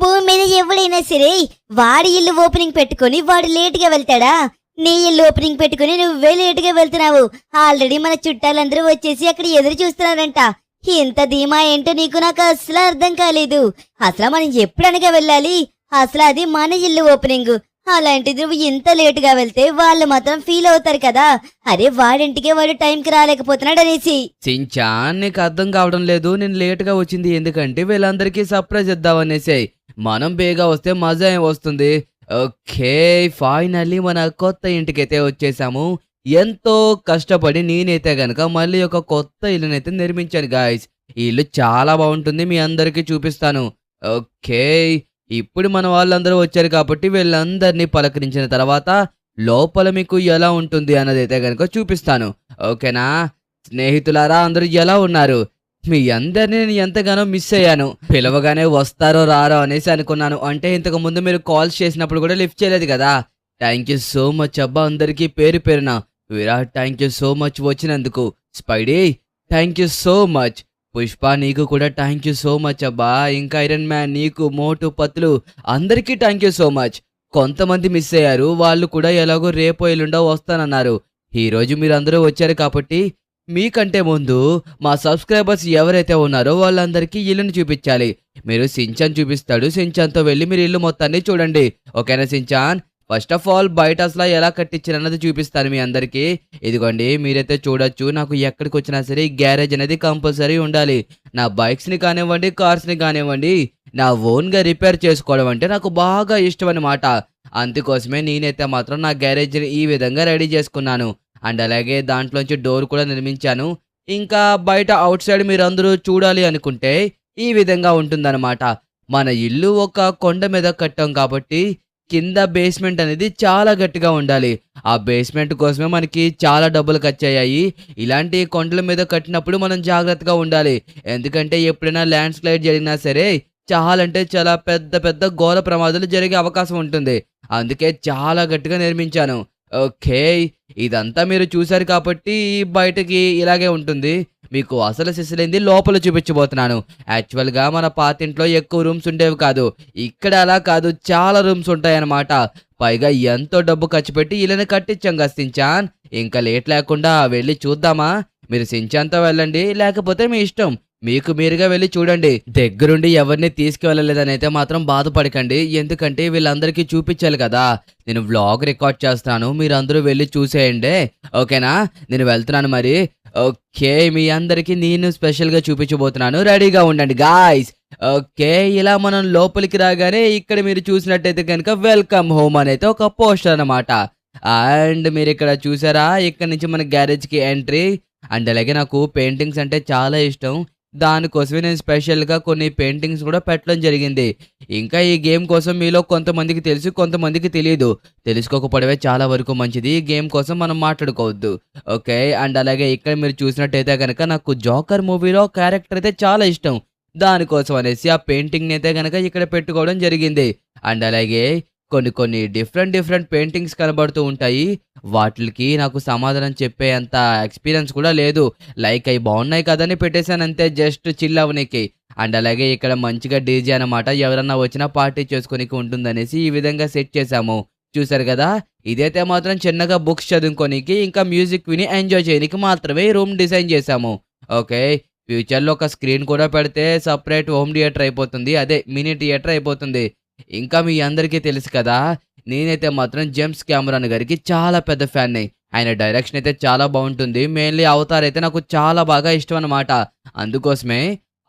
భూమి మీద ఎవడైనా సరే వాడి ఇల్లు ఓపెనింగ్ పెట్టుకొని వాడు లేటుగా వెళ్తాడా? నీ ఇల్లు ఓపెనింగ్ పెట్టుకుని నువ్వే లేటుగా వెళ్తున్నావు. ఆల్రెడీ మన చుట్టాలందరూ వచ్చేసి అక్కడ ఎదురు చూస్తున్నారంట. ఇంత ధీమా ఏంటో నీకు నాకు అసలు అర్థం కాలేదు. అసలు మనం ఎప్పుడనగా వెళ్ళాలి? అసలు అది మన ఇల్లు ఓపెనింగ్. అలాంటిది నువ్వు ఇంత లేటుగా వెళ్తే వాళ్ళు మాత్రం ఫీల్ అవుతారు కదా, అరే వాడింటికే వాడు టైంకి రాలేకపోతున్నాడు అనేసి. సించాన్ నీకు అర్థం కావడం లేదు. నేను లేటుగా వచ్చింది ఎందుకంటే వీళ్ళందరికీ సర్ప్రైజ్ ఇద్దామనేసి. మనం బేగా వస్తే మజా ఏం వస్తుంది. ఓకే, ఫైనల్లీ మన కొత్త ఇంటికైతే వచ్చేసాము. ఎంతో కష్టపడి నేనైతే గనక మళ్ళీ ఒక కొత్త ఇల్లునైతే నిర్మించాను గాయస్. ఈ ఇల్లు చాలా బాగుంటుంది, మీ అందరికీ చూపిస్తాను. ఓకే, ఇప్పుడు మన వాళ్ళందరూ వచ్చారు కాబట్టి వీళ్ళందరినీ పలకరించిన తర్వాత లోపల మీకు ఎలా ఉంటుంది అన్నదైతే గనక చూపిస్తాను. ఓకేనా స్నేహితులారా, అందరూ ఎలా ఉన్నారు? మీ అందరినీ నేను ఎంతగానో మిస్ అయ్యాను. పిలవగానే వస్తారో రారో అనేసి అనుకున్నాను. అంటే ఇంతకు ముందు మీరు కాల్స్ చేసినప్పుడు కూడా లిఫ్ట్ చేయలేదు కదా. థ్యాంక్ యూ సో మచ్ అబ్బా అందరికీ పేరు పేరున. Virat thank you so much వచ్చినందుకు. Spidey thank you so much. Pushpa నీకు కూడా థ్యాంక్ యూ సో మచ్ అబ్బా. ఇంకా ఐరన్ మ్యాన్ నీకు, మోటు పత్లు అందరికీ థ్యాంక్ యూ సో మచ్. కొంతమంది మిస్ అయ్యారు, వాళ్ళు కూడా ఎలాగో రేపో ఎల్లుండో వస్తానన్నారు. ఈరోజు మీరు అందరూ వచ్చారు కాబట్టి మీకంటే ముందు మా సబ్స్క్రైబర్స్ ఎవరైతే ఉన్నారో వాళ్ళందరికీ ఇల్లుని చూపించాలి. మీరు సించాన్ చూపిస్తాడు, సించాన్తో వెళ్ళి మీరు ఇల్లు మొత్తాన్ని చూడండి. ఓకేనా సించాన్? ఫస్ట్ ఆఫ్ ఆల్ బయట అసలు ఎలా కట్టించారన్నది చూపిస్తాను మీ అందరికీ. ఇదిగోండి మీరైతే చూడొచ్చు. నాకు ఎక్కడికి వచ్చినా సరే ఈ గ్యారేజ్ అనేది కంపల్సరీ ఉండాలి. నా బైక్స్ని కానివ్వండి, కార్స్ని కానివ్వండి, నా ఓన్గా రిపేర్ చేసుకోవడం అంటే నాకు బాగా ఇష్టం అన్నమాట. అందుకోసమే నేనైతే మాత్రం నా గ్యారేజ్ని ఈ విధంగా రెడీ చేసుకున్నాను. అండ్ అలాగే దాంట్లోంచి డోర్ కూడా నిర్మించాను. ఇంకా బయట అవుట్ సైడ్ మీరు అందరూ చూడాలి అనుకుంటే ఈ విధంగా ఉంటుందన్నమాట. మన ఇల్లు ఒక కొండ మీద కట్టాం కాబట్టి కింద బేస్మెంట్ అనేది చాలా గట్టిగా ఉండాలి. ఆ బేస్మెంట్ కోసమే మనకి చాలా డబ్బులు ఖర్చు అయ్యాయి. ఇలాంటి కొండల మీద కట్టినప్పుడు మనం జాగ్రత్తగా ఉండాలి. ఎందుకంటే ఎప్పుడైనా ల్యాండ్ స్లైడ్ జరిగినా సరే చాలా అంటే చాలా పెద్ద పెద్ద ఘోర ప్రమాదాలు జరిగే అవకాశం ఉంటుంది. అందుకే చాలా గట్టిగా నిర్మించాను. ఓకే, ఇదంతా మీరు చూశారు కాబట్టి బయటకి ఇలాగే ఉంటుంది. మీకు అసలు సిసలైంది లోపల చూపించబోతున్నాను. యాక్చువల్గా మన పాతింట్లో ఎక్కువ రూమ్స్ ఉండేవి కాదు. ఇక్కడ అలా కాదు, చాలా రూమ్స్ ఉంటాయన్నమాట. పైగా ఎంతో డబ్బు ఖర్చు పెట్టి ఇల్లుని కట్టించాం కదా సించాన్. ఇంకా లేట్ లేకుండా వెళ్ళి చూద్దామా? మీరు సించాన్తో వెళ్ళండి, లేకపోతే మీ ఇష్టం. మీకు మీరుగా వెళ్ళి చూడండి. దగ్గరుండి ఎవరిని తీసుకువెళ్ళలేదని అయితే మాత్రం బాధపడకండి. ఎందుకంటే వీళ్ళందరికీ చూపించాలి కదా. నేను వ్లాగ్ రికార్డ్ చేస్తాను, మీరందరూ వెళ్ళి చూసేయండి. ఓకేనా? నేను వెళ్తున్నాను మరి. ఓకే, మీ అందరికీ నేను స్పెషల్గా చూపించబోతున్నాను. రెడీగా ఉండండి గాయ్స్. ఓకే, ఇలా మనం లోపలికి రాగానే ఇక్కడ మీరు చూసినట్టయితే కనుక వెల్కమ్ హోమ్ అనేది ఒక పోస్టర్ అన్నమాట. అండ్ మీరు ఇక్కడ చూసారా, ఇక్కడ నుంచి మన గ్యారేజ్కి ఎంట్రీ. అండ్ అలాగే నాకు పెయింటింగ్స్ అంటే చాలా ఇష్టం. దానికోసమే నేను స్పెషల్గా కొన్ని పెయింటింగ్స్ కూడా పెట్టడం జరిగింది. ఇంకా ఈ గేమ్ కోసం మీలో కొంతమందికి తెలుసు, కొంతమందికి తెలియదు. తెలుసుకోకపోవడమే చాలా వరకు మంచిది. ఈ గేమ్ కోసం మనం మాట్లాడుకోవద్దు. ఓకే, అండ్ అలాగే ఇక్కడ మీరు చూసినట్టయితే కనుక నాకు జోకర్ మూవీలో క్యారెక్టర్ అయితే చాలా ఇష్టం. దానికోసం అనేసి ఆ పెయింటింగ్ని అయితే కనుక ఇక్కడ పెట్టుకోవడం జరిగింది. అండ్ అలాగే కొన్ని డిఫరెంట్ పెయింటింగ్స్ కనబడుతూ ఉంటాయి. వాటికి నాకు సమాధానం చెప్పే అంత ఎక్స్పీరియన్స్ కూడా లేదు. లైక్ అవి బాగున్నాయి కదని పెట్టేశాను అంతే, జస్ట్ చిల్ అవ్వనికి. అండ్ అలాగే ఇక్కడ మంచిగా డీజే అనమాట, ఎవరన్నా వచ్చినా పార్టీ చేసుకోనికి ఉంటుందనేసి ఈ విధంగా సెట్ చేశాము. చూసారు కదా, ఇదైతే మాత్రం చిన్నగా బుక్స్ చదువుకోనికి ఇంకా మ్యూజిక్ విని ఎంజాయ్ చేయడానికి మాత్రమే ఈ రూమ్ డిజైన్ చేశాము. ఓకే, ఫ్యూచర్లో ఒక స్క్రీన్ కూడా పెడితే సపరేట్ హోమ్ థియేటర్ అయిపోతుంది, అదే మినీ థియేటర్ అయిపోతుంది. ఇంకా మీ అందరికీ తెలుసు కదా, నేనైతే మాత్రం జేమ్స్ కెమెరాన్ గారికి చాలా పెద్ద ఫ్యాన్ని. ఆయన డైరెక్షన్ అయితే చాలా బాగుంటుంది. మెయిన్లీ అవతార్ అయితే నాకు చాలా బాగా ఇష్టం అన్నమాట. అందుకోసమే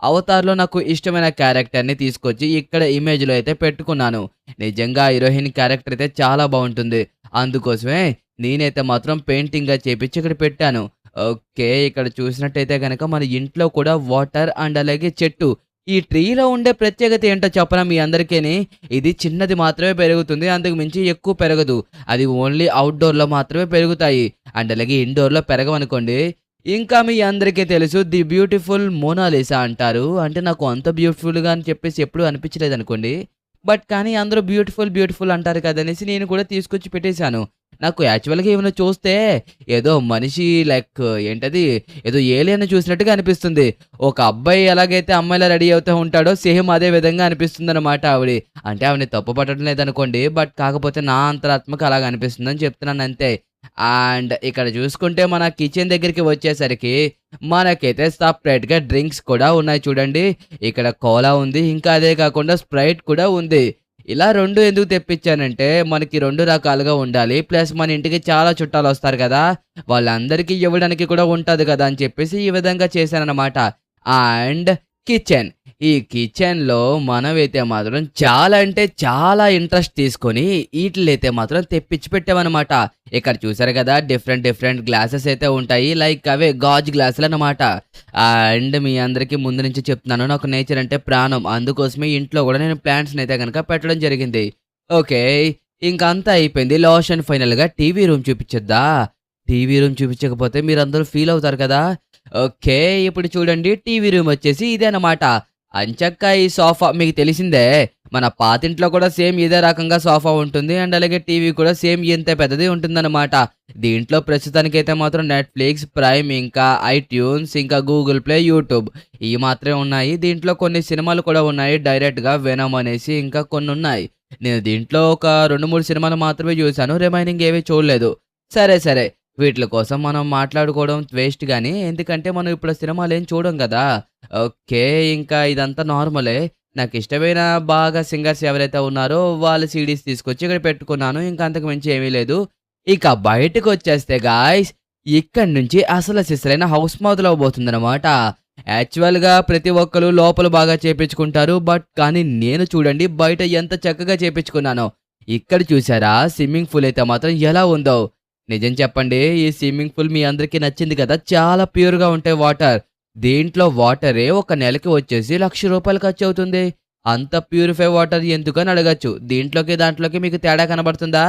అవతార్లో నాకు ఇష్టమైన క్యారెక్టర్ని తీసుకొచ్చి ఇక్కడ ఇమేజ్లో అయితే పెట్టుకున్నాను. నిజంగా హీరోయిన్ క్యారెక్టర్ అయితే చాలా బాగుంటుంది. అందుకోసమే నేనైతే మాత్రం పెయింటింగ్గా చేపించి ఇక్కడ పెట్టాను. ఓకే, ఇక్కడ చూసినట్టయితే కనుక మన ఇంట్లో కూడా వాటర్ అండ్ అలాగే చెట్టు. ఈ ట్రీలో ఉండే ప్రత్యేకత ఏంటో చెప్పనా మీ అందరికీ? ఇది చిన్నది మాత్రమే పెరుగుతుంది, అంతకు మించి ఎక్కువ పెరగదు. అది ఓన్లీ అవుట్డోర్లో మాత్రమే పెరుగుతాయి. అండ్ అలాగే ఇండోర్లో పెరగవనుకోండి. ఇంకా మీ అందరికీ తెలుసు ది బ్యూటిఫుల్ మోనాలిసా అంటారు. అంటే నాకు అంత బ్యూటిఫుల్గా అని చెప్పేసి ఎప్పుడు అనిపించలేదు అనుకోండి. బట్ కానీ అందరూ బ్యూటిఫుల్ అంటారు కదనేసి నేను కూడా తీసుకొచ్చి పెట్టేశాను. నాకు యాక్చువల్‌గా ఈమెను చూస్తే ఏదో మనిషి లైక్ ఏంటది ఏదో ఏలియన్ చూసినట్టుగా అనిపిస్తుంది. ఒక అబ్బాయి ఎలాగైతే అమ్మాయిలా రెడీ అవుతూ ఉంటాడో సేమ్ అదే విధంగా అనిపిస్తుందన్నమాట ఆవిడ. అంటే ఆవిడని తప్పు పట్టడం లేదనుకోండి. బట్ కాకపోతే నా అంతరాత్మకు అలాగ అనిపిస్తుందని చెప్తున్నాను అంతే. అండ్ ఇక్కడ చూసుకుంటే మన కిచెన్ దగ్గరికి వచ్చేసరికి మనకైతే సెపరేట్‌గా డ్రింక్స్ కూడా ఉన్నాయి చూడండి. ఇక్కడ కోలా ఉంది. ఇంకా అదే కాకుండా స్ప్రైట్ కూడా ఉంది. ఇలా 2 ఎందుకు తెప్పించానంటే మనకి 2 రకాలుగా ఉండాలి. ప్లస్ మన ఇంటికి చాలా చుట్టాలొస్తారు కదా! వాళ్ళందరికీ ఇవ్వడానికి కూడా ఉంటది కదా! అని చెప్పేసి ఈ విధంగా చేశాననమాట. And kitchen. ఈ కిచెన్‌లో మనమైతే మాత్రం చాలా అంటే చాలా ఇంట్రెస్ట్ తీసుకొని ఈటిలైతే మాత్రం తెప్పించి పెట్టామనమాట. ఇక్కడ చూసారు కదా! డిఫరెంట్ గ్లాసెస్ అయితే ఉంటాయి. లైక్ అవే గాజు గ్లాసులనమాట. అండ్ మీ అందరికీ ముందు నుంచి చెప్తున్నాను. నాకు నేచర్ అంటే ప్రాణం. అందుకోసమే ఇంట్లో కూడా నేను ప్లాంట్స్‌నైతే గనక పెట్టడం జరిగింది. ఓకే. ఇంక అంతా అయిపోయింది. లాస్ట్ అండ్ ఫైనల్‌గా టీవీ రూమ్ చూపిచ్చొద్దా? టీవీ రూమ్ చూపించకపోతే మీరందరూ ఫీల్ అవుతారు కదా! ఓకే. ఇప్పుడు చూడండి టీవీ రూమ్ వచ్చేసి ఇదే అనమాట. అంచక్కా ఈ సోఫా మీకు తెలిసిందే. మన పాతింట్లో కూడా సేమ్ ఇదే రకంగా సోఫా ఉంటుంది. అండ్ అలాగే టీవీ కూడా సేమ్ ఇంతే పెద్దది ఉంటుందన్నమాట. దీంట్లో ప్రస్తుతానికైతే మాత్రం నెట్‌ఫ్లిక్స్, ప్రైమ్, ఇంకా ఐట్యూన్స్, ఇంకా గూగుల్ ప్లే, యూట్యూబ్ ఇయి మాత్రమే ఉన్నాయి. దీంట్లో కొన్ని సినిమాలు కూడా ఉన్నాయి. డైరెక్ట్‌గా వెనమ్ అనేసి ఇంకా కొన్నున్నాయి. నేను దీంట్లో ఒక 2, 3 సినిమాలు మాత్రమే చూసాను. రిమైనింగ్ ఏవి చూడలేదు. సరే. వీట్ల కోసం మనం మాట్లాడుకోవడం వేస్ట్ గానీ, ఎందుకంటే మనం ఇప్పుడు సినిమాలేం చూడం గదా! ఓకే. ఇంకా ఇదంతా నార్మలే. నాకిష్టమైన బాగా సింగర్స్ ఎవరైతే ఉన్నారో వాళ్ళ సీడీస్ తీసుకొచ్చి ఇక్కడ పెట్టుకున్నాను. ఇంక అంతకు మించి ఏమీ లేదు. ఇక బయటకొచ్చేస్తే గాయ్స్ ఇక్కడి నుంచి అసలు సిసలైన హౌస్ మొదలవబోతుందనమాట. యాక్చువల్‌గా ప్రతి ఒక్కళ్ళు లోపల బాగా చేపించుకుంటారు. బట్ కానీ నేను చూడండి బయట ఎంత చక్కగా చేపించుకున్నానో. ఇక్కడ చూసారా స్విమ్మింగ్ పూల్ అయితే మాత్రం ఎలా ఉందో. నిజం చెప్పండి ఈ స్విమ్మింగ్ పూల్ మీ అందరికీ నచ్చింది కదా! చాలా ప్యూర్‌గా ఉంటాయి వాటర్. దీంట్లో వాటరే ఒక నెలకి వచ్చేసి ₹1,00,000 ఖర్చవుతుంది. అంత ప్యూరిఫై వాటర్ ఎందుకని అడగొచ్చు. దీంట్లోకి, దాంట్లోకి మీకు తేడా కనబడుతుందా?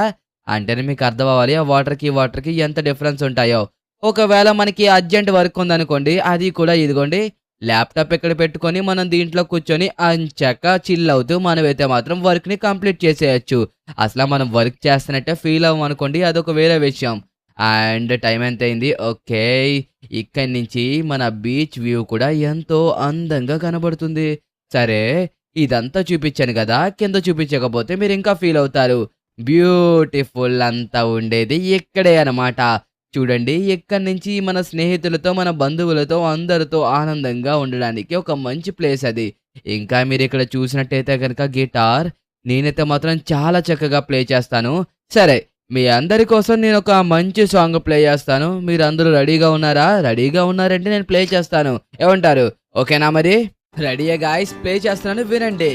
అంటేనే మీకు అర్థం అవ్వాలి ఆ వాటర్‌కి, ఈ వాటర్‌కి ఎంత డిఫరెన్స్ ఉంటాయో. ఒకవేళ మనకి అర్జెంట్ వర్క్ ఉందనుకోండి, అది కూడా ఇదిగోండి ల్యాప్‌టాప్ ఇక్కడ పెట్టుకొని మనం దీంట్లో కూర్చొని ఎంచక్కా చిల్ అవుతూ మనమైతే మాత్రం వర్క్‌ని కంప్లీట్ చేసేయొచ్చు. అసల మనం వర్క్ చేస్తున్నట్టే ఫీల్ అవ్వమనుకోండి అదొక వేరే విషయం. అండ్ టైం ఎంతయింది? ఓకే. ఇక్కడి నుంచి మన బీచ్ వ్యూ కూడా ఎంతో అందంగా కనబడుతుంది. సరే ఇదంతా చూపిచ్చాను గదా! కింద చూపించకపోతే మీరింకా ఫీల్ అవుతారు. బ్యూటిఫుల్ అంతా ఉండేది ఇక్కడే అనమాట. చూడండి ఇక్కడి నుంచి మన స్నేహితులతో, మన బంధువులతో అందరితో ఆనందంగా ఉండడానికి ఒక మంచి ప్లేస్ అది. ఇంకా మీరిక్కడ చూసినట్టయితే గనక గిటార్ నేనైతే మాత్రం చాలా చక్కగా ప్లే చేస్తాను. సరే మీ అందరి కోసం నేనొక మంచి సాంగ్ ప్లే చేస్తాను. మీరందరూ రెడీగా ఉన్నారా? రెడీగా ఉన్నారంటే నేను ప్లే చేస్తాను. ఏమంటారు? ఓకేనా మరి? రెడీయే గాయ్స్ ప్లే చేస్తున్నాను వినండి.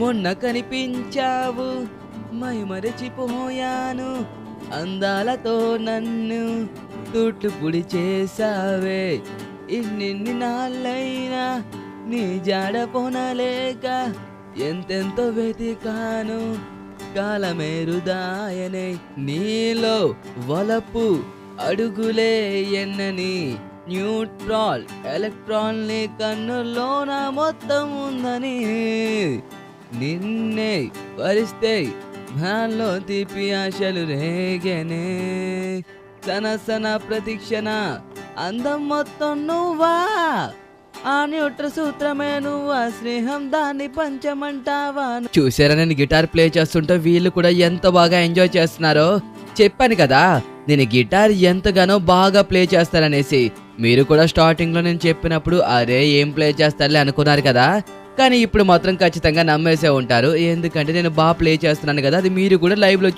మొన్న కనిపించావు మైమరచిపోయాను అందాలతో నన్ను తూట్లు చేసావే ఇన్నిన్ని నాళ్ళైనా నీ జాడ పొనలేక ఎంతెంతో వెతికాను కాలమేరుదాయనే నీలో వలపు అడుగులే ఎన్నని న్యూట్రాల్ ఎలక్ట్రాన్ని కన్నుల్లోన మొత్తం ఉందని నిన్నే వరిస్తే నాలో తీపి ఆశలు రేగనే సన ప్రతీక్షణ అందం మొత్తం నువ్వా ఆ న్యూట్ర సూత్రమే నువ్వా స్నేహం దాన్ని పంచమంటావా. చూసారా నేను గిటార్ ప్లే చేస్తుంటే వీళ్ళు కూడా ఎంత బాగా ఎంజాయ్ చేస్తున్నారో. చెప్పాను కదా నేను గిటార్ ఎంతగానో బాగా ప్లే చేస్తాననేసి. మీరు కూడా స్టార్టింగ్ లో నేను చెప్పినప్పుడు అరే ఏం ప్లే చేస్తారులే అనుకున్నారు కదా, కానీ ఇప్పుడు మాత్రం ఖచ్చితంగా నమ్మేసే ఉంటారు. ఎందుకంటే నేను బాగా ప్లే చేస్తున్నాను కదా, అది మీరు కూడా లైవ్ లో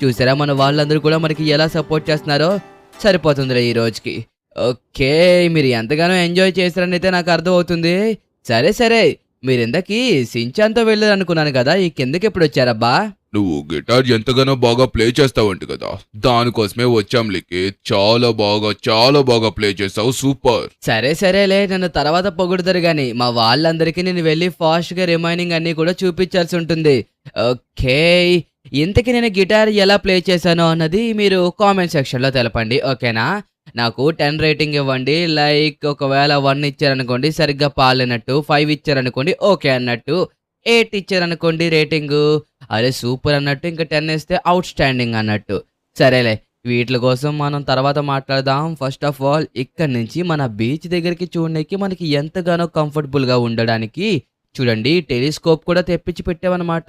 చూసారా మన వాళ్ళందరూ కూడా మనకి ఎలా సపోర్ట్ చేస్తున్నారో. సరిపోతుందిలే ఈ రోజుకి. ఓకే మీరు ఎంతగానో ఎంజాయ్ చేస్తారని అయితే నాకు అర్థం అవుతుంది. సరే మీరు ఇందకి సించాన్తో వెళ్ళారు అనుకున్నాను కదా, ఈ కిందకి ఎప్పుడు వచ్చారబ్బా? నువ్వు గిటార్ ఎంతగానో బాగా ప్లే చేస్తావంట కదా, దానికోసమే వచ్చాం లికి. చాలా బాగా ప్లే చేస్తావు, సూపర్. సరేలే నన్ను తర్వాత పొగుడుతారు గాని మా వాళ్ళందరికీ నేను వెళ్ళి ఫాస్ట్ గా రిమైనింగ్ అన్ని కూడా చూపించాల్సి ఉంటుంది. ఓకే ఇంతకీ నేను గిటార్ ఎలా ప్లే చేశానో అన్నది మీరు కామెంట్ సెక్షన్ లో తెలపండి. ఓకేనా? నాకు 10 రేటింగ్ ఇవ్వండి. లైక్ ఒకవేళ 1 ఇచ్చారనుకోండి సరిగ్గా పాలినట్టు, 5 ఇచ్చారనుకోండి ఓకే అన్నట్టు, 8 ఇచ్చారనుకోండి రేటింగు అరే సూపర్ అన్నట్టు, ఇంకా 10 ఇస్తే అవుట్ స్టాండింగ్ అన్నట్టు. సరేలే, వీట్ల కోసం మనం తర్వాత మాట్లాడదాం. ఫస్ట్ ఆఫ్ ఆల్ ఇక్కడి నుంచి మన బీచ్ దగ్గరికి చూడడానికి మనకి ఎంతగానో కంఫర్టబుల్గా ఉండడానికి చూడండి టెలిస్కోప్ కూడా తెప్పించి పెట్టామన్నమాట.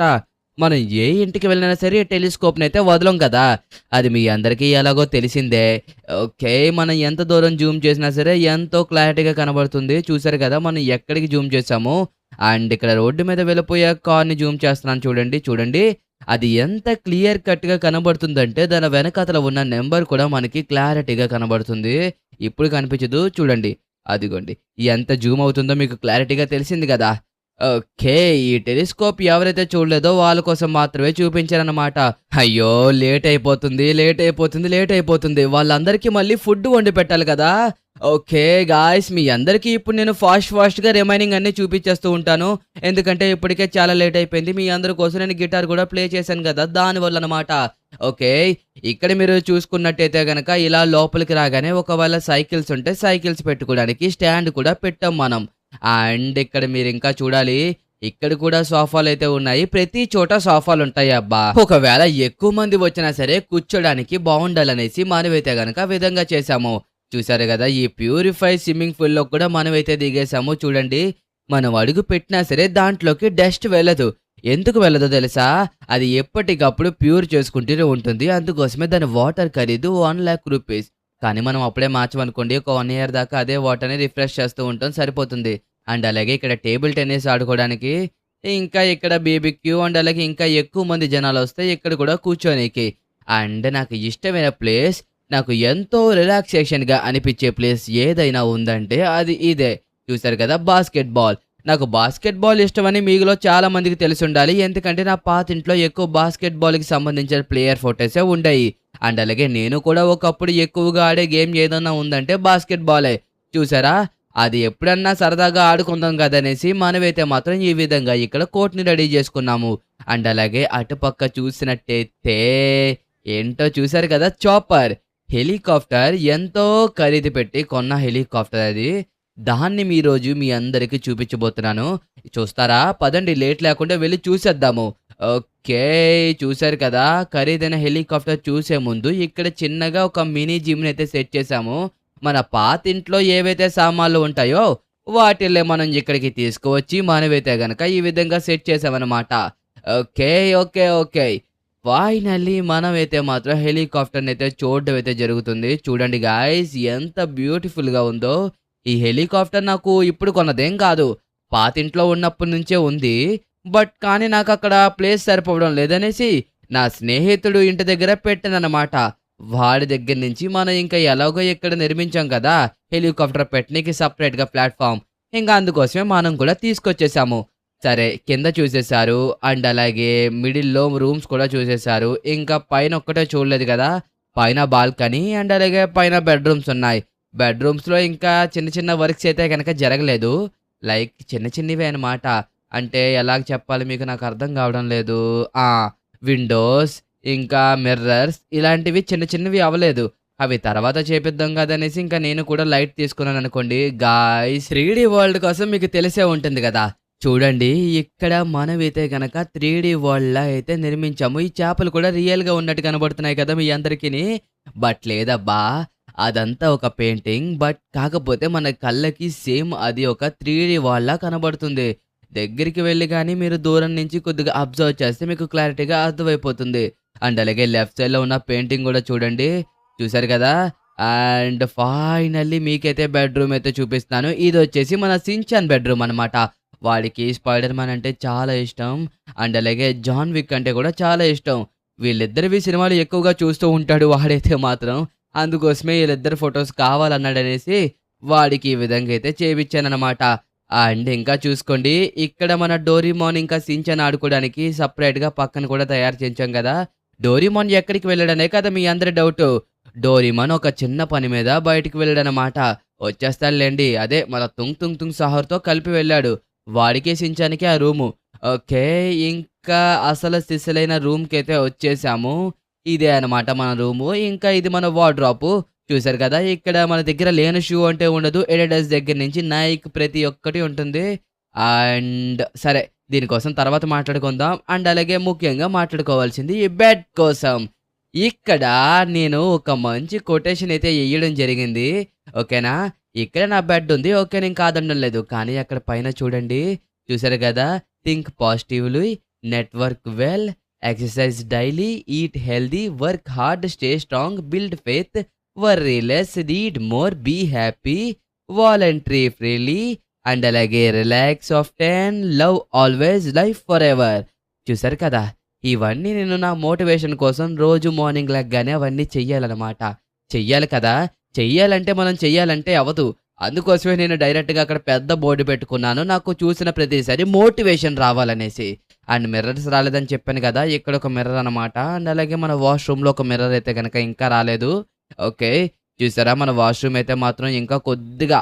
మనం ఏ ఇంటికి వెళ్ళినా సరే టెలిస్కోప్ని అయితే వదలం కదా, అది మీ అందరికీ ఎలాగో తెలిసిందే. ఓకే, మనం ఎంత దూరం జూమ్ చేసినా సరే ఎంతో క్లారిటీగా కనబడుతుంది. చూసారు కదా మనం ఎక్కడికి జూమ్ చేసాము. అండ్ ఇక్కడ రోడ్డు మీద వెళ్ళిపోయే కార్ని జూమ్ చేస్తున్నాను చూడండి. చూడండి అది ఎంత క్లియర్ కట్‌గా కనబడుతుందంటే దాని వెనకాతల ఉన్న నంబర్ కూడా మనకి క్లారిటీగా కనబడుతుంది. ఇప్పుడు కనిపించదు చూడండి. అదిగోండి. ఎంత జూమ్ అవుతుందో మీకు క్లారిటీగా తెలిసింది గదా! ఓకే. ఈ టెలిస్కోప్ ఎవరైతే చూడలేదో వాళ్ళ కోసం మాత్రమే చూపించానన్నమాట. అయ్యో! లేట్ అయిపోతుంది, లేట్ అయిపోతుంది, లేట్ అయిపోతుంది. వాళ్ళందరికీ మళ్ళీ ఫుడ్ వండి పెట్టాలి కదా! ఓకే గాయ్స్, మీ అందరికీ ఇప్పుడు నేను ఫాస్ట్‌గా రిమైనింగ్ అన్నీ చూపించేస్తూ ఉంటాను. ఎందుకంటే ఇప్పటికే చాలా లేట్ అయిపోయింది. మీ అందరి కోసం నేను గిటార్ కూడా ప్లే చేశాను గదా! దానివల్లనమాట. ఓకే. ఇక్కడ మీరు చూసుకున్నట్టయితే గనక ఇలా లోపలికి రాగానే ఒకవేళ సైకిల్స్ ఉంటే సైకిల్స్ పెట్టుకోవడానికి స్టాండ్ కూడా పెట్టాం మనం. అండ్ ఇక్కడ మీరింకా చూడాలి. ఇక్కడ కూడా సోఫాలైతే ఉన్నాయి. ప్రతి చోట సోఫాలుంటాయి అబ్బా! ఒకవేళ ఎక్కువ మంది వచ్చినా సరే కూర్చోడానికి బావుండాలనేసి మనమైతే గనక ఆ విధంగా చేశాము. చూసారు గదా! ఈ ప్యూరిఫై స్విమ్మింగ్ పూల్‌లో కూడా మనమైతే దిగేసాము. చూడండి. మనం అడుగు పెట్టినా సరే దాంట్లోకి డస్ట్ వెళ్ళదు. ఎందుకు వెళ్ళదో తెలుసా? అది ఎప్పటికప్పుడు ప్యూర్ చేసుకుంటూనే ఉంటుంది. అందుకోసమే దాని వాటర్ ఖరీదు 1,00,000 రూపీస్. కానీ మనం అప్పుడే మార్చామనుకోండి ఒక 1 ఇయర్ దాకా అదే వాటర్‌ని రిఫ్రెష్ చేస్తూ ఉంటాం సరిపోతుంది. అండ్ అలాగే ఇక్కడ టేబుల్ టెన్నిస్ ఆడుకోవడానికి, ఇంకా ఇక్కడ బీబీక్యూ అండ్ అలాగే ఇంకా ఎక్కువ మంది జనాలొస్తే ఇక్కడ కూడా కూర్చోనీకి. అండ్ నాకు ఇష్టమైన ప్లేస్, నాకు ఎంతో రిలాక్సేషన్‌గా అనిపించే ప్లేస్ ఏదైనా ఉందంటే అది ఇదే. చూసారు కదా బాస్కెట్ బాల్. నాకు బాస్కెట్ బాల్ ఇష్టమని మీలో చాలా మందికి తెలిసుండాలి. ఎందుకంటే నా పాతింట్లో ఎక్కువ బాస్కెట్ బాల్‌కి సంబంధించిన ప్లేయర్ ఫోటోసే ఉండేయి. అండ్ అలాగే నేను కూడా ఒకప్పుడు ఎక్కువగా ఆడే గేమ్ ఏదన్నా ఉందంటే బాస్కెట్ బాలే. చూసారా? అది ఎప్పుడన్నా సరదాగా ఆడుకుందాం కదనేసి మనమైతే మాత్రం ఈ విధంగా ఇక్కడ కోర్ట్‌ని రెడీ చేసుకున్నాము. అండ్ అలాగే అటుపక్క చూసినట్టయితే ఏంటో చూసారు కదా చాపర్. హెలికాప్టర్ ఎంతో ఖరీదు పెట్టి కొన్న హెలికాప్టర్ అది. దాన్ని ఈరోజు మీ అందరికీ చూపించబోతున్నాను. చూస్తారా? పదండి లేట్ లేకుండా వెళ్లి చూసేద్దాము. ఓకే. చూసారు కదా! ఖరీదైన హెలికాప్టర్ చూసే ముందు ఇక్కడ చిన్నగా ఒక మినీ జిమ్‌నైతే సెట్ చేశాము. మన పాతింట్లో ఏవైతే సామాన్లు ఉంటాయో వాటిల్నే మనం ఇక్కడికి తీసుకువచ్చి మనమైతే గనక ఈ విధంగా సెట్ చేసామన్నమాట. ఓకే. ఓకే. ఓకే. ఫైనల్లీ మనమైతే మాత్రం హెలికాప్టర్‌నైతే చూడడం అయితే జరుగుతుంది. చూడండి గాయ్స్ ఎంత బ్యూటిఫుల్‌గా ఉందో. ఈ హెలికాప్టర్ నాకు ఇప్పుడు కొన్నదేం కాదు. పాతింట్లో ఉన్నప్పటి నుంచే ఉంది. కానీ నాకక్కడ ప్లేస్ సరిపోవడం లేదనేసి నా స్నేహితుడు ఇంటి దగ్గర పెట్టానన్నమాట. వాడి దగ్గర నుంచి మనం ఇంకా ఎలాగో ఇక్కడ నిర్మించాం కదా హెలికాప్టర్ పెట్టనీకి సెపరేట్‌గా ప్లాట్‌ఫామ్. ఇంకా అందుకోసమే మనం కూడా తీసుకొచ్చేసాము. సరే కింద చూసేశారు. అండ్ అలాగే మిడిల్‌లో రూమ్స్ కూడా చూసేశారు. ఇంకా పైన ఒక్కటే చూడలేదు కదా! పైన బాల్కనీ అండ్ అలాగే పైన బెడ్‌రూమ్స్ ఉన్నాయి. బెడ్‌రూమ్స్‌లో ఇంకా చిన్న చిన్న వర్క్స్ అయితే గనక జరగలేదు. లైక్ చిన్న చిన్నవే అనమాట. అంటే ఎలాగ చెప్పాలి మీకు నాకు అర్థం కావడం లేదు. ఆ! విండోస్, ఇంకా మిర్రర్స్ ఇలాంటివి చిన్న చిన్నవి అవ్వలేదు. అవి తర్వాత చేపిద్దాం కదనేసి ఇంకా నేను కూడా లైట్ తీసుకున్నాననుకోండి. గాయ్స్ 3డీ వరల్డ్ కోసం మీకు తెలిసే ఉంటుంది కదా! చూడండి ఇక్కడ మనమైతే గనక 3డీ వరల్డ్‌లా అయితే నిర్మించాము. ఈ చేపలు కూడా రియల్‌గా ఉన్నట్టు కనబడుతున్నాయి కదా మీ అందరికిని. లేదబ్బా! అదంతా ఒక పెయింటింగ్. కాకపోతే మన కళ్ళకి సేమ్ అది ఒక 3డీ వరల్డ్‌లా కనబడుతుంది. దగ్గరికి వెళ్లి గాని మీరు దూరం నుంచి కొద్దిగా అబ్జర్వ్ చేస్తే మీకు క్లారిటీగా అర్థమైపోతుంది. అండ్ అలాగే లెఫ్ట్ సైడ్‌లో ఉన్న పెయింటింగ్ కూడా చూడండి. చూసారు కదా! అండ్ ఫైనల్లీ మీకైతే బెడ్‌రూమ్ అయితే చూపిస్తున్నాను. ఇదొచ్చేసి మన సించాన్ బెడ్‌రూమ్ అనమాట. వాడికి స్పైడర్ మ్యాన్ అంటే చాలా ఇష్టం. అండ్ అలాగే జాన్ విక్ అంటే కూడా చాలా ఇష్టం. వీళ్ళిద్దరివి సినిమాలు ఎక్కువగా చూస్తూ ఉంటాడు వాడైతే మాత్రం. అందుకోసమే వీళ్ళిద్దరు ఫోటోస్ కావాలన్నాడనేసి వాడికి ఈ విధంగా అయితే చేపిచ్చాననమాట. అండ్ ఇంకా చూసుకోండి ఇక్కడ మన డోరేమోన్ ఇంకా సించాన్ ఆడుకోవడానికి సెపరేట్‌గా పక్కన కూడా తయారు చేయించాం కదా! డోరేమోన్ ఎక్కడికి వెళ్ళాడనే కదా మీ అందరి డౌటు. డోరేమోన్ ఒక చిన్న పని మీద బయటికి వెళ్ళాడనమాట. వచ్చేస్తాడులెండి. అదే మన తుంగ్ తుంగ్ తుంగ్ సహర్‌తో కలిపి వెళ్ళాడు. వాడికి సించాన్‌కి ఆ రూము. ఓకే. ఇంకా అసలు సిసలైన రూమ్‌కైతే వచ్చేసాము. ఇదే అనమాట మన రూము. ఇంకా ఇది మన వార్డ్‌రోబు. చూసారు కదా! ఇక్కడ మన దగ్గర లేని షూ అంటే ఉండదు. అడిడాస్ దగ్గర నుంచి నైక్ ప్రతి ఒక్కటి ఉంటుంది. అండ్ సరే దీనికోసం తర్వాత మాట్లాడుకుందాం. అండ్ అలాగే ముఖ్యంగా మాట్లాడుకోవాల్సింది ఈ బెడ్ కోసం. ఇక్కడ నేను ఒక మంచి కొటేషన్ అయితే ఎయ్యడం జరిగింది. ఓకేనా? ఇక్కడ నా బెడ్ ఉంది. ఓకే. నేను కాదనడం లేదు. కానీ అక్కడ పైన చూడండి. చూసారు గదా! Think positively, network well, exercise daily, eat healthy, work hard, stay strong, build faith, worry less, read more, be happy, voluntary freely and అలాగే relax often, love always, life forever. చూసారు కదా! ఇవన్నీ నేను నా మోటివేషన్ కోసం రోజు మార్నింగ్ లెగ్గానే అవన్నీ చెయ్యాలనమాట. చెయ్యాలి కదా! చెయ్యాలంటే మనం చెయ్యాలంటే అవ్వదు. అందుకోసమే నేను డైరెక్ట్‌గా అక్కడ పెద్ద బోర్డు పెట్టుకున్నాను. నాకు చూసిన ప్రతిసారి మోటివేషన్ రావాలనేసి. అండ్ మిర్రర్స్ రాలేదని చెప్పాను కదా! ఇక్కడ ఒక మిర్రర్ అనమాట. అండ్ అలాగే మన వాష్‌రూమ్‌లో ఒక మిర్రర్ అయితే గనక ఇంకా రాలేదు. ఓకే. చూసారా మన వాష్‌రూమ్ అయితే మాత్రం ఇంకా కొద్దిగా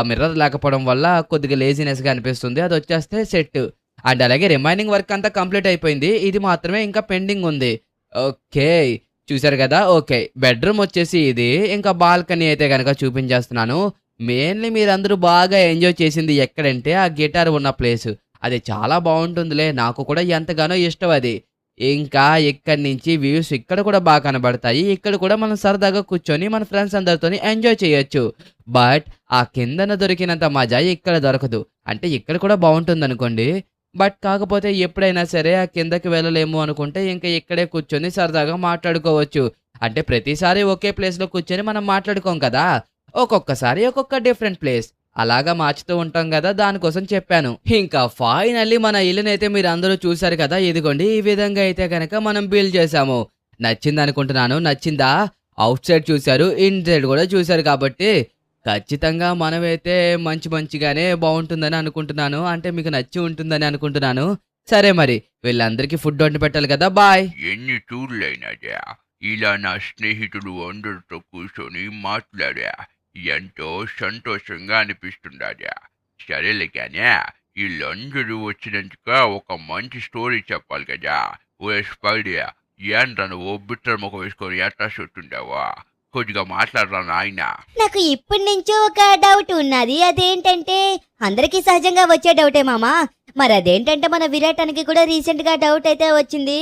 మిర్రర్ లేకపోవడం వల్ల కొద్దిగా లేజీనెస్‌గా అనిపిస్తుంది. అదొచ్చేస్తే సెట్. అండ్ అలాగే రిమైనింగ్ వర్క్ అంతా కంప్లీట్ అయిపోయింది. ఇది మాత్రమే ఇంకా పెండింగ్ ఉంది. ఓకే. చూసారు గదా! ఓకే. బెడ్‌రూమ్ వచ్చేసి ఇది. ఇంకా బాల్కనీ అయితే గనక చూపించేస్తున్నాను. మెయిన్‌లీ మీరందరూ బాగా ఎంజాయ్ చేసింది ఎక్కడంటే ఆ గిటార్ ఉన్న ప్లేసు. అది చాలా బావుంటుందిలే. నాకు కూడా ఎంతగానో ఇష్టం అది. ఇంకా ఇక్కడి నుంచి వ్యూస్ ఇక్కడ కూడా బాగా కనబడతాయి. ఇక్కడ కూడా మనం సరదాగా కూర్చొని మన ఫ్రెండ్స్ అందరితోని ఎంజాయ్ చేయొచ్చు. బట్ ఆ కిందన దొరికినంత మజా ఇక్కడ దొరకదు. అంటే ఇక్కడ కూడా బావుంటుందనుకోండి. బట్ కాకపోతే ఎప్పుడైనా సరే ఆ కిందకి వెళ్ళలేము అనుకుంటే ఇంక ఇక్కడే కూర్చొని సరదాగా మాట్లాడుకోవచ్చు. అంటే ప్రతిసారి ఒకే ప్లేస్‌లో కూర్చొని మనం మాట్లాడుకోం కదా! ఒక్కొక్కసారి ఒక్కొక్క డిఫరెంట్ ప్లేస్. అలాగా మార్చుతూ ఉంటాం గదా! దానికోసం చెప్పాను. ఇంకా ఫైనల్లీ మన ఇల్లునైతే మీరందరూ చూసారు కదా! ఇదిగోండి ఈ విధంగా అయితే గనక మనం బిల్డ్ చేశాము. నచ్చిందనుకుంటున్నాను. నచ్చిందా? ఔట్ సైడ్ చూసారు. ఇన్‌సైడ్ కూడా చూసారు కాబట్టి ఖచ్చితంగా మనమైతే మంచిగానే బావుంటుందని అనుకుంటున్నాను. అంటే మీకు నచ్చి ఉంటుందని అనుకుంటున్నాను. సరే మరి వీళ్ళందరికీ ఫుడ్ వండి పెట్టాలి కదా! బాయ్. ఎన్ని చూడలేనదా ఇలా నా స్నేహితులు అందరితో కూర్చొని మాట్లాడా ఎంతో సంతోషంగా అనిపిస్తుందా. సరేలే కానీ వీళ్ళందరూ వచ్చినందుక ఒక మంచి స్టోరీ చెప్పాలి కదా. ఓ స్పైడియా ఏంట్రా నువ్వు బిట్టర్ ముఖం వేసుకొని ఎట్లా చుట్టుండావా? కొద్దిగా మాట్లాడరా నాయనా. నాకు ఇప్పటి నుంచో ఒక డౌట్ ఉన్నది. అదేంటంటే అందరికీ సహజంగా వచ్చే డౌటే మామా. మరి అదేంటంటే మన విరాటానికి కూడా రీసెంట్ గా డౌట్ అయితే వచ్చింది.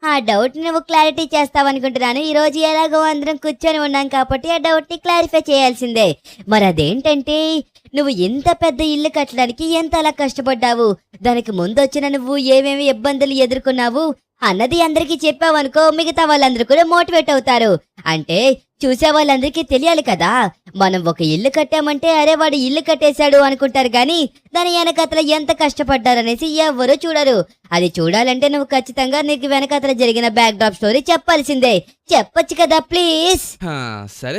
ఆ డౌట్ నువ్వు క్లారిటీ చేస్తావనుకుంటున్నాను. ఈ రోజు ఎలాగో అందరం కూర్చొని ఉన్నాం కాబట్టి ఆ డౌట్ ని క్లారిఫై చేయాల్సిందే. మరి అదేంటంటే నువ్వు ఇంత పెద్ద ఇల్లు కట్టడానికి ఎంత అలా కష్టపడ్డావు, దానికి ముందు వచ్చిన నువ్వు ఏమేమి ఇబ్బందులు ఎదుర్కొన్నావు అన్నది అందరికీ చెప్పావనుకో మిగతా వాళ్ళందరూ కూడా మోటివేట్ అవుతారు. అంటే చూసే వాళ్ళందరికీ తెలియాలి కదా. మనం ఒక ఇల్లు కట్టామంటే అరే వాడు ఇల్లు కట్టేశాడు అనుకుంటారు గాని దాని వెనకతల ఎంత కష్టపడ్డారనేసి ఎవ్వరూ చూడరు. అది చూడాలంటే నువ్వు ఖచ్చితంగా నీకు వెనకతల జరిగిన బ్యాక్ డ్రాప్ స్టోరీ చెప్పాల్సిందే. చెప్పొచ్చు కదా ప్లీజ్.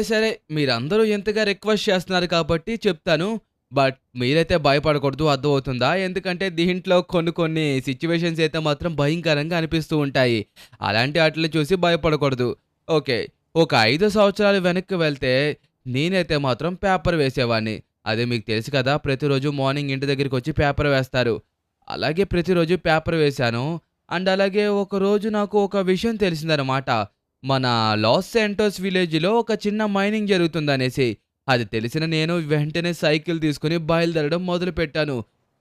సరే. మీరందరూ ఎంతగా రిక్వెస్ట్ చేస్తున్నారు కాబట్టి చెప్తాను. బట్ మీరైతే భయపడకూడదు. అర్థమవుతుందా? ఎందుకంటే దీంట్లో కొన్ని సిట్యుయేషన్స్ అయితే మాత్రం భయంకరంగా అనిపిస్తూ ఉంటాయి. అలాంటి వాటిని చూసి భయపడకూడదు. ఓకే. ఒక 5 సంవత్సరాలు వెనక్కి వెళ్తే నేనైతే మాత్రం పేపర్ వేసేవాడిని. అదే మీకు తెలుసు కదా! ప్రతిరోజు మార్నింగ్ ఇంటి దగ్గరికి వచ్చి పేపర్ వేస్తారు. అలాగే ప్రతిరోజు పేపర్ వేశాను. అండ్ అలాగే ఒకరోజు నాకు ఒక విషయం తెలిసిందనమాట. మన లాస్ శాంటోస్ విలేజ్‌లో ఒక చిన్న మైనింగ్ జరుగుతుందనేసి. అది తెలిసిన నేను వెంటనే సైకిల్ తీసుకొని బయలుదేరడం మొదలుపెట్టాను.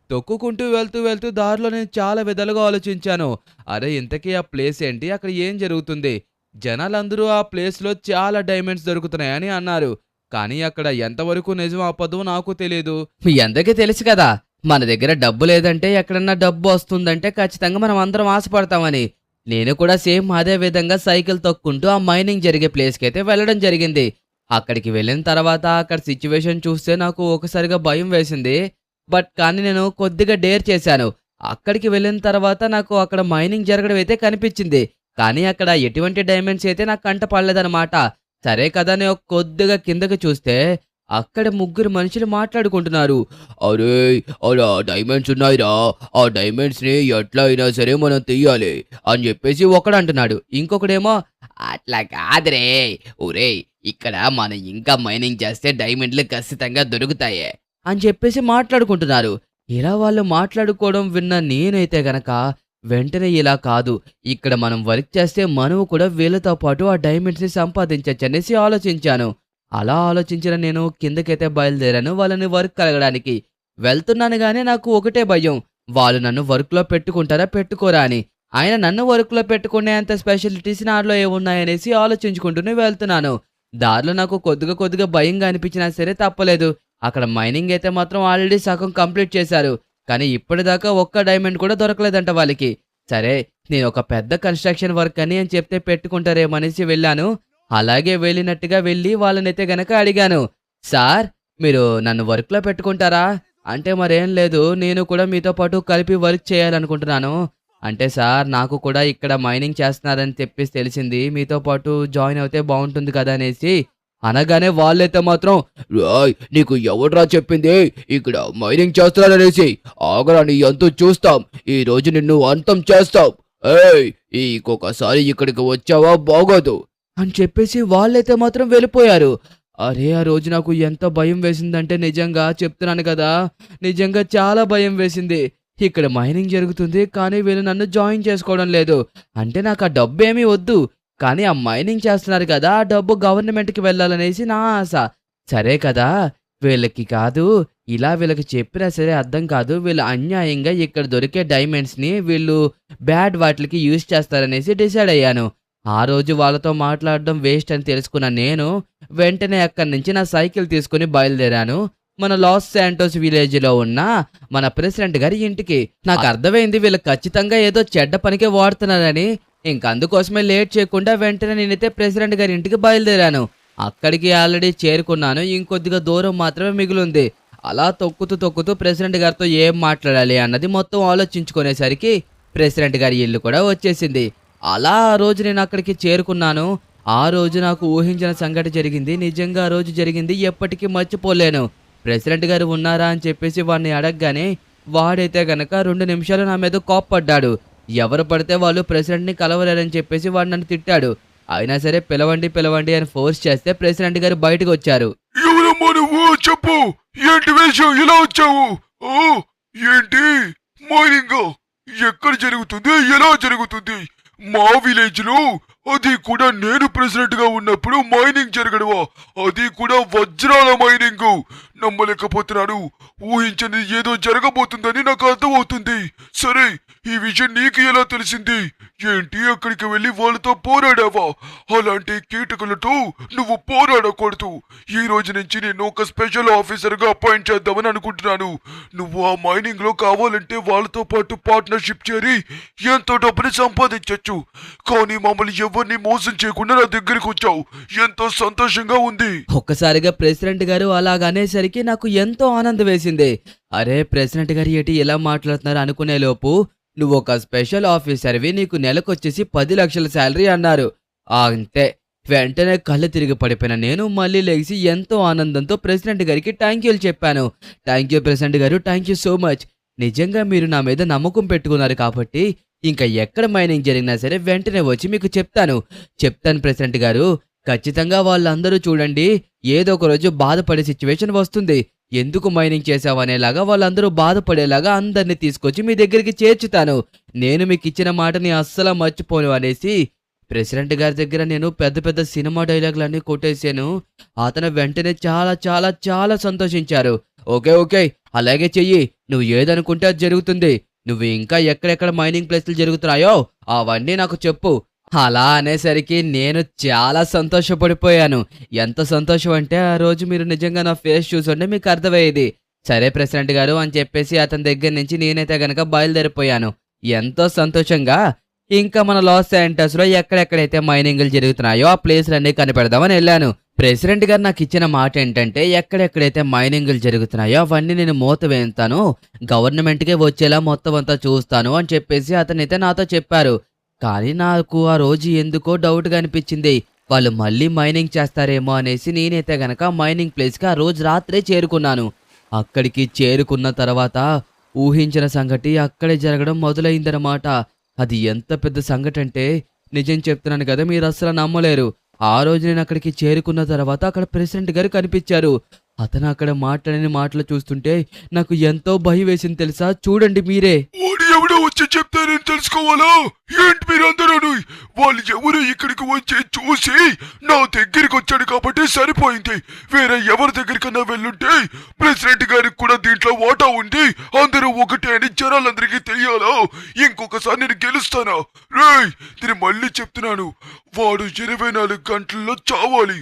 తొక్కుకుంటూ వెళ్తూ దారిలో నేను చాలా విధాలుగా ఆలోచించాను. అరే ఇంతకీ ఆ ప్లేస్ ఏంటి? అక్కడ ఏం జరుగుతుంది? జనాలందరూ ఆ ప్లేస్‌లో చాలా డైమండ్స్ దొరుకుతున్నాయని అన్నారు. కానీ అక్కడ ఎంతవరకు నిజం అబద్ధమో నాకు తెలీదు. మీ అందరికీ తెలుసు కదా! మన దగ్గర డబ్బు లేదంటే ఎక్కడన్నా డబ్బు వస్తుందంటే ఖచ్చితంగా మనం అందరం ఆశపడతామని. నేను కూడా సేమ్ అదే విధంగా సైకిల్ తొక్కుంటూ ఆ మైనింగ్ జరిగే ప్లేస్‌కైతే వెళ్ళడం జరిగింది. అక్కడికి వెళ్ళిన తర్వాత అక్కడ సిట్యుయేషన్ చూస్తే నాకు ఒకసారిగా భయం వేసింది. బట్ కానీ నేను కొద్దిగా డేర్ చేశాను. అక్కడికి వెళ్ళిన తర్వాత నాకు అక్కడ మైనింగ్ జరగడం అయితే కనిపించింది. కానీ అక్కడ ఎటువంటి డైమండ్స్ అయితే నాకు కంట పడలేదనమాట. సరే కదా నేను కొద్దిగా కిందకి చూస్తే అక్కడ ముగ్గురు మనుషులు మాట్లాడుకుంటున్నారు. అరే అలా డైమండ్స్ ఉన్నాయిరా, ఆ డైమండ్స్ ని ఎట్లా అయినా సరే మనం తీయాలి అని చెప్పేసి ఒకడు అంటున్నాడు. ఇంకొకడేమో అట్లా కాదురే, ఒరేయ్ ఇక్కడ మనం ఇంకా మైనింగ్ చేస్తే డైమండ్లు ఖచ్చితంగా దొరుకుతాయే అని చెప్పేసి మాట్లాడుకుంటున్నారు. ఇలా వాళ్ళు మాట్లాడుకోవడం విన్న నేనైతే గనక వెంటనే ఇలా కాదు, ఇక్కడ మనం వర్క్ చేస్తే మనము కూడా వీళ్ళతో పాటు ఆ డైమండ్స్ ని సంపాదించచ్చు అనేసి ఆలోచించాను. అలా ఆలోచించిన నేను కిందకైతే బయలుదేరాను వాళ్ళని వర్క్ కలగడానికి. వెళ్తున్నాను గానీ నాకు ఒకటే భయం, వాళ్ళు నన్ను వర్క్‌లో పెట్టుకుంటారా పెట్టుకోరా అని. ఆయన నన్ను వర్క్లో పెట్టుకునే అంత స్పెషాలిటీస్ నాలో ఏమున్నాయనేసి ఆలోచించుకుంటూనే వెళ్తున్నాను. దారిలో నాకు కొద్దిగా భయంగా అనిపించినా సరే తప్పలేదు. అక్కడ మైనింగ్ అయితే మాత్రం ఆల్రెడీ సగం కంప్లీట్ చేశారు. కానీ ఇప్పటిదాకా ఒక్క డైమండ్ కూడా దొరకలేదంట వాళ్ళకి. సరే నేను ఒక పెద్ద కన్స్ట్రక్షన్ వర్క్ అని చెప్తే పెట్టుకుంటారేమనేసి వెళ్ళాను. అలాగే వెళ్ళినట్టుగా వెళ్ళి వాళ్ళనైతే గనక అడిగాను, సార్ మీరు నన్ను వర్క్లో పెట్టుకుంటారా అంటే, మరేం లేదు నేను కూడా మీతో పాటు కలిపి వర్క్ చేయాలనుకుంటున్నాను అంటే, సార్ నాకు కూడా ఇక్కడ మైనింగ్ చేస్తున్నారని చెప్పేసి తెలిసింది, మీతో పాటు జాయిన్ అవుతే బాగుంటుంది కదా అనేసి అనగానే వాళ్ళైతే మాత్రం, రాయ్ నీకు ఎవడ్రా చెప్పింది ఇక్కడ మైనింగ్ చేస్తున్నారనేసి, ఆగరా నీ అంతు చూస్తాం, ఈ రోజు నిన్ను అంతం చేస్తాం, ఏయ్ ఇంకొకసారి ఇక్కడికి వచ్చావా బాగోదు అని చెప్పేసి వాళ్ళైతే మాత్రం వెళ్ళిపోయారు. అరే ఆ రోజు నాకు ఎంత భయం వేసిందంటే, నిజంగా చెప్తున్నాను కదా, నిజంగా చాలా భయం వేసింది. ఇక్కడ మైనింగ్ జరుగుతుంది కానీ వీళ్ళు నన్ను జాయిన్ చేసుకోవడం లేదు. అంటే నాకు ఆ డబ్బు ఏమీ వద్దు, కానీ ఆ మైనింగ్ చేస్తున్నారు కదా ఆ డబ్బు గవర్నమెంట్కి వెళ్ళాలనేసి నా ఆశ. సరే కదా, వీళ్ళకి కాదు ఇలా వీళ్ళకి చెప్పినా సరే అర్థం కాదు, వీళ్ళు అన్యాయంగా ఇక్కడ దొరికే డైమండ్స్ని వీళ్ళు బ్యాడ్ వాటికి యూజ్ చేస్తారనేసి డిసైడ్ అయ్యాను. ఆ రోజు వాళ్ళతో మాట్లాడడం వేస్ట్ అని తెలుసుకున్న నేను వెంటనే అక్కడి నుంచి నా సైకిల్ తీసుకుని బయలుదేరాను మన లాస్ శాంటోస్ విలేజ్లో ఉన్న మన ప్రెసిడెంట్ గారి ఇంటికి. నాకు అర్థమైంది వీళ్ళు ఖచ్చితంగా ఏదో చెడ్డ పనికే వాడుతున్నారని. అందుకోసమే లేట్ చేయకుండా వెంటనే నేనైతే ప్రెసిడెంట్ గారి ఇంటికి బయలుదేరాను. అక్కడికి ఆల్రెడీ చేరుకున్నాను, ఇంకొద్దిగా దూరం మాత్రమే మిగిలింది. అలా తొక్కుతూ ప్రెసిడెంట్ గారితో ఏం మాట్లాడాలి అన్నది మొత్తం ఆలోచించుకునేసరికి ప్రెసిడెంట్ గారి ఇల్లు కూడా వచ్చేసింది. అలా ఆ రోజు నేను అక్కడికి చేరుకున్నాను. ఆ రోజు నాకు ఊహించిన సంఘటన జరిగింది. నిజంగా ఆ రోజు జరిగింది ఎప్పటికీ మర్చిపోలేను. ప్రెసిడెంట్ గారు ఉన్నారా అని చెప్పేసి వాడిని అడగగానే వాడైతే గనక 2 నిమిషాలు నా మీద కోప్పడ్డాడు. ఎవరు పడితే వాళ్ళు ప్రెసిడెంట్ని కలవలేరని చెప్పేసి వాడు నన్ను తిట్టాడు. అయినా సరే పిలవండి అని ఫోర్స్ చేస్తే ప్రెసిడెంట్ గారు బయటకు వచ్చారు. ఎవరమ్మా నువ్వు చెప్పు, ఏంటి విషయం, ఇలా వచ్చావు? ఏంటి మైనింగ్ ఎక్కడ జరుగుతుంది, ఎలా జరుగుతుంది? మా విలేజ్ లో, అది కూడా నేను ప్రెసిడెంట్ గా ఉన్నప్పుడు మైనింగ్ జరగడవా? అది కూడా వజ్రాల మైనింగ్. నమ్మలేకపోతున్నాను. ఊహించని ఏదో జరగబోతుందని నాకు అర్థమవుతుంది. సరే ఈ విషయం నీకు ఎలా తెలిసింది? ఏంటి అక్కడికి వెళ్ళి వాళ్ళతో పోరాడావా? అలాంటి కీటకులతో నువ్వు పోరాడకూడదు. ఈ రోజు నుంచి నేను ఒక స్పెషల్ ఆఫీసర్ గా అపాయింట్ చేద్దామని అనుకుంటున్నాను. నువ్వు ఆ మైనింగ్ లో కావాలంటే వాళ్ళతో పాటు పార్ట్నర్షిప్ చేరి ఎంతో డబ్బుని సంపాదించొచ్చు. కానీ మమ్మల్ని ఎవరిని మోసం చేయకుండా నా దగ్గరికి వచ్చావు, ఎంతో సంతోషంగా ఉంది. ఒక్కసారిగా ప్రెసిడెంట్ గారు అలాగనేసరికి నాకు ఎంతో ఆనందం వేసింది. అరే ప్రెసిడెంట్ గారు ఏంటి ఎలా మాట్లాడుతున్నారు అనుకునే లోపు, నువ్వు ఒక స్పెషల్ ఆఫీసర్వి, నీకు నెలకొచ్చేసి 10 లక్షల శాలరీ అన్నారు. అంతే, వెంటనే కళ్ళు తిరిగి పడిపోయిన నేను మళ్ళీ లేచి ఎంతో ఆనందంతో ప్రెసిడెంట్ గారికి థ్యాంక్ చెప్పాను. థ్యాంక్ యూ ప్రెసిడెంట్ గారు, థ్యాంక్ యూ సో మచ్. నిజంగా మీరు నా మీద నమ్మకం పెట్టుకున్నారు కాబట్టి ఇంకా ఎక్కడ మైనింగ్ జరిగినా సరే వెంటనే వచ్చి మీకు చెప్తాను ప్రెసిడెంట్ గారు. ఖచ్చితంగా వాళ్ళందరూ చూడండి ఏదో ఒక రోజు బాధపడే సిచ్యువేషన్ వస్తుంది. ఎందుకు మైనింగ్ చేసావనేలాగా వాళ్ళందరూ బాధపడేలాగా అందరినీ తీసుకొచ్చి మీ దగ్గరికి చేర్చుతాను. నేను మీకు ఇచ్చిన మాటని అస్సలు మర్చిపోను అనేసి ప్రెసిడెంట్ గారి దగ్గర నేను పెద్ద సినిమా డైలాగులన్నీ కొట్టేశాను. అతను వెంటనే చాలా చాలా చాలా సంతోషించారు. ఓకే అలాగే చెయ్యి, నువ్వు ఏదనుకుంటే అది జరుగుతుంది. నువ్వు ఇంకా ఎక్కడెక్కడ మైనింగ్ ప్లేస్లు జరుగుతున్నాయో అవన్నీ నాకు చెప్పు. అలా అనేసరికి నేను చాలా సంతోషపడిపోయాను. ఎంత సంతోషం అంటే ఆ రోజు మీరు నిజంగా నా ఫేస్ చూసుంటే మీకు అర్థమయ్యేది. సరే ప్రెసిడెంట్ గారు అని చెప్పేసి అతని దగ్గర నుంచి నేనైతే గనక బయలుదేరిపోయాను ఎంతో సంతోషంగా. ఇంకా మన లాస్ శాంటోస్ లో ఎక్కడెక్కడైతే మైనింగ్లు జరుగుతున్నాయో ఆ ప్లేస్లన్నీ కనిపెడదామని వెళ్ళాను. ప్రెసిడెంట్ గారు నాకు ఇచ్చిన మాట ఏంటంటే, ఎక్కడెక్కడైతే మైనింగ్లు జరుగుతున్నాయో అవన్నీ నేను మూత వేస్తాను, గవర్నమెంట్కే వచ్చేలా మొత్తం అంతా చూస్తాను అని చెప్పేసి అతనైతే నాతో చెప్పారు. కానీ నాకు ఆ రోజు ఎందుకో డౌట్గా అనిపించింది. వాళ్ళు మళ్ళీ మైనింగ్ చేస్తారేమో అనేసి నేనైతే గనక మైనింగ్ ప్లేస్కి ఆ రోజు రాత్రే చేరుకున్నాను. అక్కడికి చేరుకున్న తర్వాత ఊహించిన సంగతి అక్కడే జరగడం మొదలైందనమాట. అది ఎంత పెద్ద సంగతి అంటే నిజం చెప్తున్నాను కదా, మీరు అస్సలు నమ్మలేరు. ఆ రోజు నేను అక్కడికి చేరుకున్న తర్వాత అక్కడ ప్రెసిడెంట్ గారు కనిపించారు. అతను అక్కడ మాట్లాడిన మాటలు చూస్తుంటే నాకు ఎంతో భయం వేసింది తెలుసా. చూడండి మీరే. ఎవడో వచ్చి చెప్తారని తెలుసుకోవాలా? ఏంటి మీరందరూ వాళ్ళు ఎవరు ఇక్కడికి వచ్చి చూసి నా దగ్గరికి వచ్చాడు కాబట్టి సరిపోయింది. వేరే ఎవరి దగ్గరికన్నా వెళ్ళుంటే ప్రెసిడెంట్ గారికి కూడా దీంట్లో వాటా ఉంది, అందరూ ఒకటే అని జనాలందరికీ తెలియాలా? ఇంకొకసారి నేను గెలుస్తానా? రేయ్, నేను మళ్ళీ చెప్తున్నాను, వాడు 24 గంటల్లో చావాలి,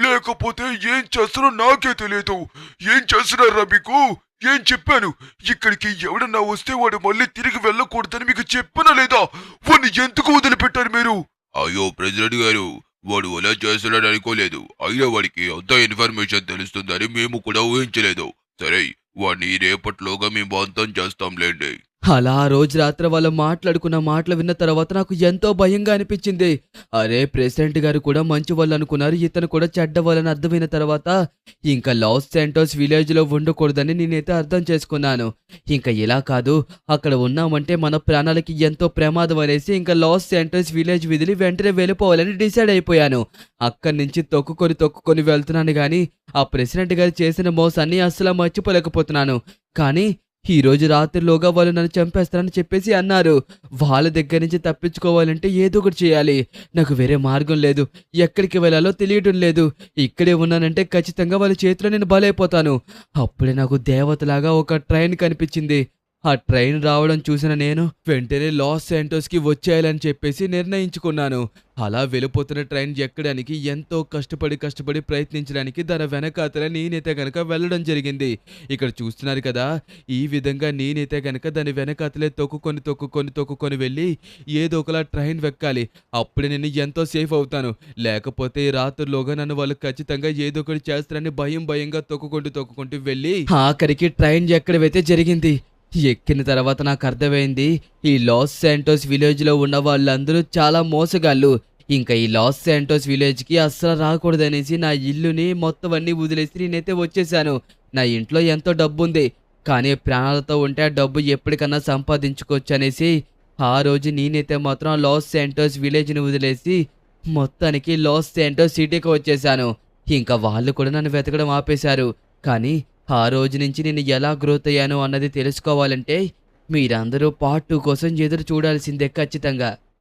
లేకపోతే ఏం చేస్తారో నాకే తెలియదు. ఏం చేస్తున్నారా మీకు? ఏం చెప్పాను? ఇక్కడికి ఎవడన్నా వస్తే వాడు మళ్ళీ తిరిగి వెళ్ళకూడదని మీకు చెప్పనా లేదా? వాడిని ఎందుకు వదిలిపెట్టారు మీరు? అయ్యో ప్రెసిడెంట్ గారు, వాడు అలా చేస్తున్నాడు అనుకోలేదు. అయినా వాడికి అంత ఇన్ఫర్మేషన్ తెలుస్తుందని మేము కూడా ఊహించలేదు. సరే, వాడిని రేపట్లోగా మేము అంతం చేస్తాంలేండి. అలా ఆ రోజు రాత్రి వాళ్ళు మాట్లాడుకున్న మాటలు విన్న తర్వాత నాకు ఎంతో భయంగా అనిపించింది. అరే, ప్రెసిడెంట్ గారు కూడా మంచి వాళ్ళు అనుకున్నారు, ఇతను కూడా చెడ్డ వాళ్ళని అర్థమైన తర్వాత ఇంకా లాస్ శాంటోస్ విలేజ్ లో ఉండకూడదని నేనైతే అర్థం చేసుకున్నాను. ఇంకా ఇలా కాదు, అక్కడ ఉన్నామంటే మన ప్రాణాలకి ఎంతో ప్రమాదం అనేసి ఇంకా లాస్ శాంటోస్ విలేజ్ విదిలి వెంటనే వెళ్ళిపోవాలని డిసైడ్ అయిపోయాను. అక్కడి నుంచి తొక్కుకొని వెళ్తున్నాను కానీ ఆ ప్రెసిడెంట్ గారు చేసిన మోసాన్ని అస్సలు మర్చిపోలేకపోతున్నాను. కానీ ఈ రోజు రాత్రిలోగా వాళ్ళు నన్ను చంపేస్తారని చెప్పేసి అన్నారు. వాళ్ళ దగ్గర నుంచి తప్పించుకోవాలంటే ఏదో ఒకటి చేయాలి. నాకు వేరే మార్గం లేదు. ఎక్కడికి వెళ్ళాలో తెలియటం లేదు. ఇక్కడే ఉన్నానంటే ఖచ్చితంగా వాళ్ళ చేతిలో నేను బలైపోతాను. అప్పుడే నాకు దేవతలాగా ఒక ట్రైన్ కనిపించింది. ఆ ట్రైన్ రావడం చూసిన నేను వెంటనే లాస్ శాంటోస్ కి వచ్చేయాలని చెప్పేసి నిర్ణయించుకున్నాను. అలా వెళ్ళిపోతున్న ట్రైన్ ఎక్కడానికి ఎంతో కష్టపడి ప్రయత్నించడానికి దాని వెనకాతల నేనైతే గనక వెళ్ళడం జరిగింది. ఇక్కడ చూస్తున్నారు కదా, ఈ విధంగా నేనైతే గనక దాని వెనకాతలే తొక్కుకొని వెళ్ళి ఏదో ఒకలా ట్రైన్ వెక్కాలి. అప్పుడే నేను ఎంతో సేఫ్ అవుతాను. లేకపోతే ఈ రాత్రిలోగా నన్ను వాళ్ళు ఖచ్చితంగా ఏదో ఒకటి చేస్తారని భయంగా తొక్కుకుంటూ వెళ్ళి ఆఖరికి ట్రైన్ ఎక్కడైతే జరిగింది. ఎక్కిన తర్వాత నాకు అర్థమైంది, ఈ లాస్ శాంటోస్ విలేజ్ లో ఉన్న వాళ్ళందరూ చాలా మోసగాళ్ళు. ఇంకా ఈ లాస్ శాంటోస్ విలేజ్ కి అస్సలు రాకూడదనేసి నా ఇల్లుని మొత్తం అన్ని వదిలేసి నేనైతే వచ్చేసాను. నా ఇంట్లో ఎంతో డబ్బు ఉంది, కానీ ప్రాణాలతో ఉంటే ఆ డబ్బు ఎప్పటికన్నా సంపాదించుకోవచ్చు అనేసి ఆ రోజు నేనైతే మాత్రం లాస్ శాంటోస్ విలేజ్ ని వదిలేసి మొత్తానికి లాస్ శాంటోస్ సిటీకి వచ్చేసాను. ఇంకా వాళ్ళు కూడా నన్ను వెతకడం ఆపేశారు. కానీ ఆ రోజు నుంచి నేను ఎలా గ్రోత్ అయ్యాను అన్నది తెలుసుకోవాలంటే మీరందరూ పార్ట్ 2 కోసం ఎదురు చూడాల్సిందే ఖచ్చితంగా.